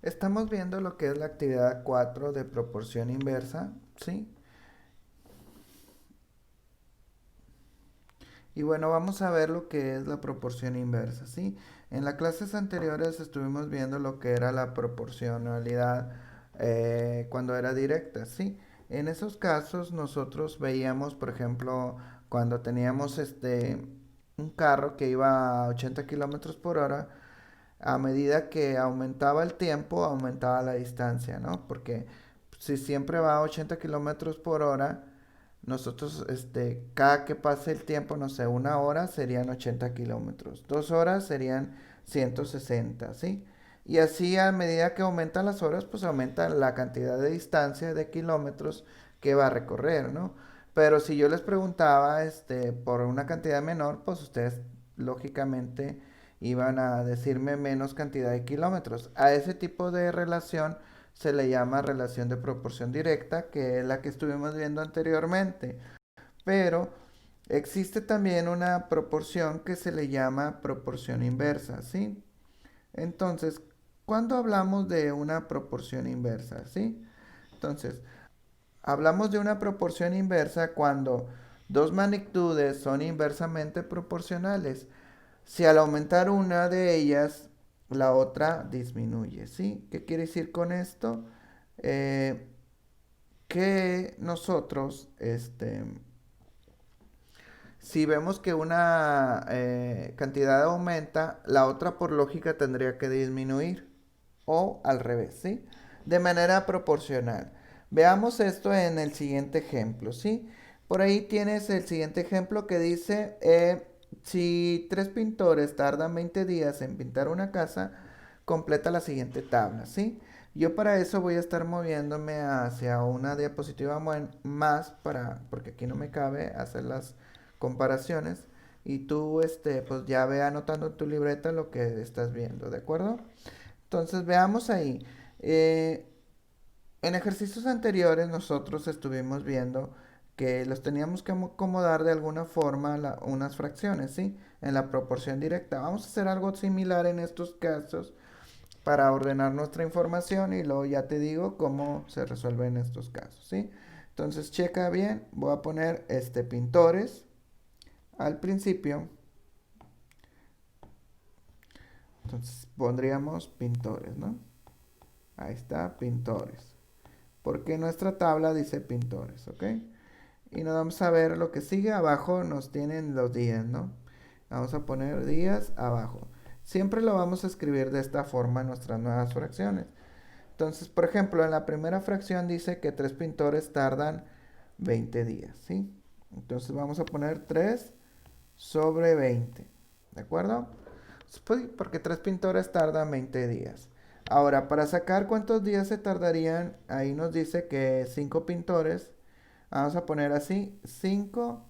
Estamos viendo lo que es la actividad 4 de proporción inversa, ¿sí? Y bueno, vamos a ver lo que es la proporción inversa, ¿sí? En las clases anteriores estuvimos viendo lo que era la proporcionalidad cuando era directa, ¿sí? En esos casos nosotros veíamos, por ejemplo, cuando teníamos un carro que iba a 80 kilómetros por hora, a medida que aumentaba el tiempo, aumentaba la distancia, ¿no? Porque si siempre va a 80 kilómetros por hora, nosotros, cada que pase el tiempo, no sé, una hora serían 80 kilómetros, 2 horas serían 160, ¿sí? Y así a medida que aumentan las horas, pues aumenta la cantidad de distancia de kilómetros que va a recorrer, ¿no? Pero si yo les preguntaba, por una cantidad menor, pues ustedes lógicamente iban a decirme menos cantidad de kilómetros. A ese tipo de relación se le llama relación de proporción directa, que es la que estuvimos viendo anteriormente. Pero existe también una proporción que se le llama proporción inversa, ¿sí? Entonces, ¿cuándo hablamos de una proporción inversa, sí? Entonces, hablamos de una proporción inversa cuando dos magnitudes son inversamente proporcionales. Si al aumentar una de ellas, la otra disminuye, ¿sí? ¿Qué quiere decir con esto? Eh, que nosotros, si vemos que una cantidad aumenta, la otra por lógica tendría que disminuir. O al revés, ¿sí? De manera proporcional. Veamos esto en el siguiente ejemplo, ¿sí? Por ahí tienes el siguiente ejemplo que dice, si tres pintores tardan 20 días en pintar una casa, completa la siguiente tabla, ¿sí? Yo para eso voy a estar moviéndome hacia una diapositiva más porque aquí no me cabe hacer las comparaciones. Y tú, pues ya ve anotando en tu libreta lo que estás viendo, ¿de acuerdo? Entonces veamos ahí. Eh, en ejercicios anteriores nosotros estuvimos viendo que los teníamos que acomodar de alguna forma unas fracciones, ¿sí? En la proporción directa. Vamos a hacer algo similar en estos casos para ordenar nuestra información y luego ya te digo cómo se resuelve en estos casos, ¿sí? Entonces checa bien, voy a poner pintores al principio. Entonces pondríamos pintores, ¿no? Ahí está, pintores. Porque nuestra tabla dice pintores, ¿ok? Y nos vamos a ver lo que sigue. Abajo nos tienen los días, ¿no? Vamos a poner días abajo. Siempre lo vamos a escribir de esta forma en nuestras nuevas fracciones. Entonces, por ejemplo, en la primera fracción dice que tres pintores tardan 20 días, ¿sí? Entonces vamos a poner 3 sobre 20, ¿de acuerdo? Pues, porque tres pintores tardan 20 días. Ahora, para sacar cuántos días se tardarían, ahí nos dice que 5 pintores, vamos a poner así, 5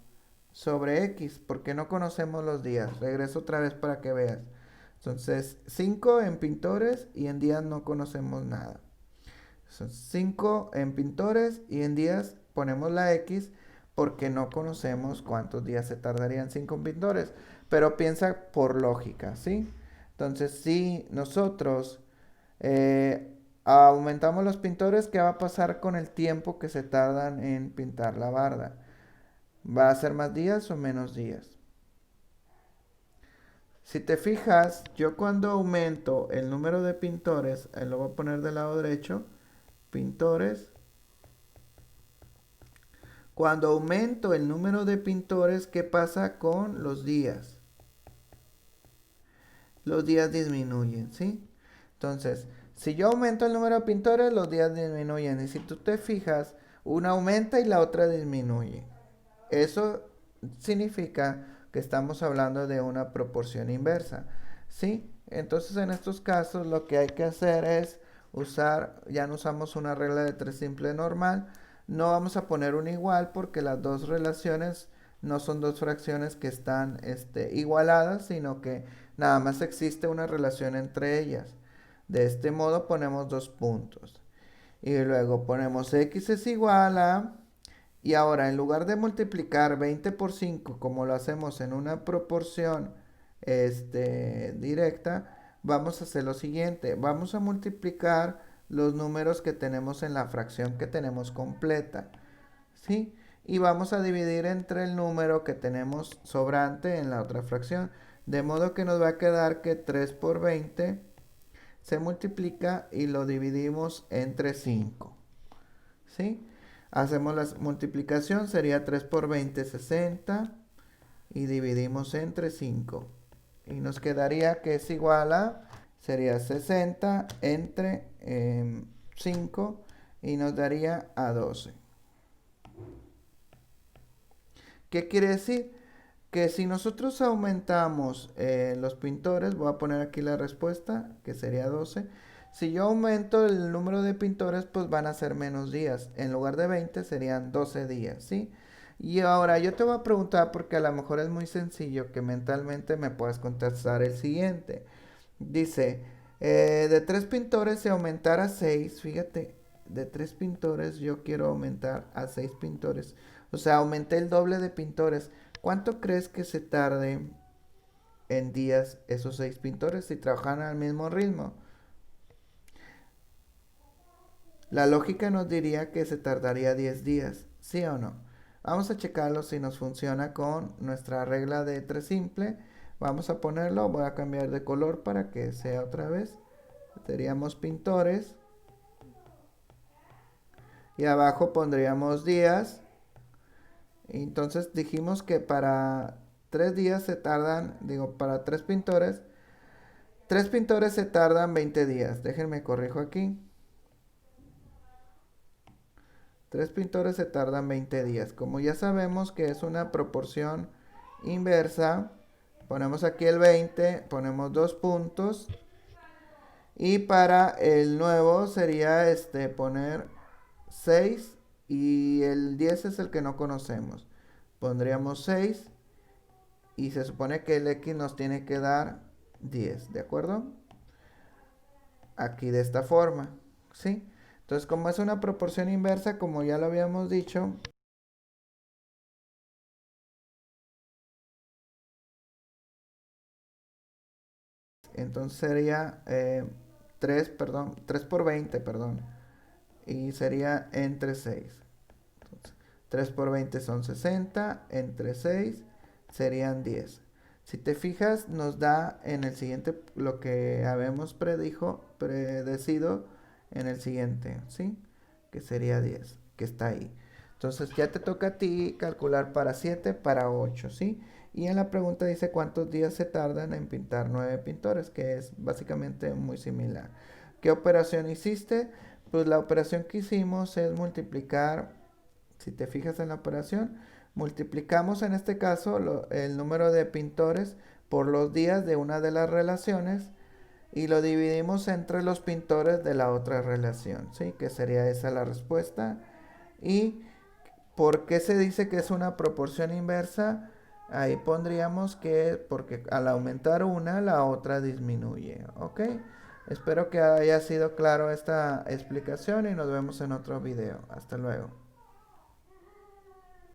sobre X, porque no conocemos los días. Regreso otra vez para que veas. Entonces, 5 en pintores y en días no conocemos nada. Son 5 en pintores y en días ponemos la X porque no conocemos cuántos días se tardarían 5 pintores. Pero piensa por lógica, ¿sí? Entonces, si nosotros aumentamos los pintores, ¿qué va a pasar con el tiempo que se tardan en pintar la barda? ¿Va a ser más días o menos días? Si te fijas, yo cuando aumento el número de pintores, lo voy a poner del lado derecho, pintores. Cuando aumento el número de pintores, ¿qué pasa con los días? Los días disminuyen, ¿sí? Entonces, si yo aumento el número de pintores, los días disminuyen. Y si tú te fijas, una aumenta y la otra disminuye. Eso significa que estamos hablando de una proporción inversa, ¿sí? Entonces, en estos casos, lo que hay que hacer es usar, ya no usamos una regla de tres simple normal, no vamos a poner un igual porque las dos relaciones no son dos fracciones que están igualadas, sino que nada más existe una relación entre ellas. De este modo ponemos dos puntos. Y luego ponemos x es igual a... Y ahora, en lugar de multiplicar 20 por 5 como lo hacemos en una proporción directa, vamos a hacer lo siguiente. Vamos a multiplicar los números que tenemos en la fracción que tenemos completa, ¿sí? Y vamos a dividir entre el número que tenemos sobrante en la otra fracción. De modo que nos va a quedar que 3 por 20 se multiplica y lo dividimos entre 5, ¿sí? Hacemos la multiplicación, sería 3 por 20, 60, y dividimos entre 5. Y nos quedaría que es igual a, sería 60 entre 5 y nos daría a 12. ¿Qué quiere decir? Que si nosotros aumentamos los pintores, voy a poner aquí la respuesta, que sería 12. Si yo aumento el número de pintores, pues van a ser menos días. En lugar de 20 serían 12 días, ¿sí? Y ahora yo te voy a preguntar, porque a lo mejor es muy sencillo que mentalmente me puedas contestar el siguiente. Dice, de 3 pintores se aumentara a 6, fíjate, de 3 pintores yo quiero aumentar a 6 pintores. O sea, aumenté el doble de pintores. ¿Cuánto crees que se tarde en días esos 6 pintores si trabajan al mismo ritmo? La lógica nos diría que se tardaría 10 días, ¿sí o no? Vamos a checarlo si nos funciona con nuestra regla de 3 simple. Vamos a ponerlo, voy a cambiar de color para que sea otra vez. Seríamos pintores. Y abajo pondríamos días. Entonces dijimos que para 3 días se tardan, digo, para 3 pintores se tardan 20 días. Déjenme corrijo aquí. 3 pintores se tardan 20 días. Como ya sabemos que es una proporción inversa, ponemos aquí el 20, ponemos 2 puntos. Y para el nuevo sería poner 6 y el 10 es el que no conocemos. Pondríamos 6 y se supone que el X nos tiene que dar 10, ¿de acuerdo? Aquí de esta forma, ¿sí? Entonces, como es una proporción inversa, como ya lo habíamos dicho, entonces sería 3, perdón, 3 por 20, perdón, y sería entre 6. Entonces, 3 por 20 son 60, entre 6 serían 10. Si te fijas, nos da en el siguiente lo que habíamos predecido en el siguiente, ¿sí? Que sería 10, que está ahí. Entonces ya te toca a ti calcular para 7, para 8, ¿sí? Y en la pregunta dice cuántos días se tardan en pintar 9 pintores, que es básicamente muy similar. ¿Qué operación hiciste? Pues la operación que hicimos es multiplicar, si te fijas en la operación, multiplicamos en este caso el número de pintores por los días de una de las relaciones y lo dividimos entre los pintores de la otra relación, ¿sí? Que sería esa la respuesta. ¿Y por qué se dice que es una proporción inversa? Ahí pondríamos que porque al aumentar una, la otra disminuye, ¿ok? Espero que haya sido claro esta explicación y nos vemos en otro video. Hasta luego.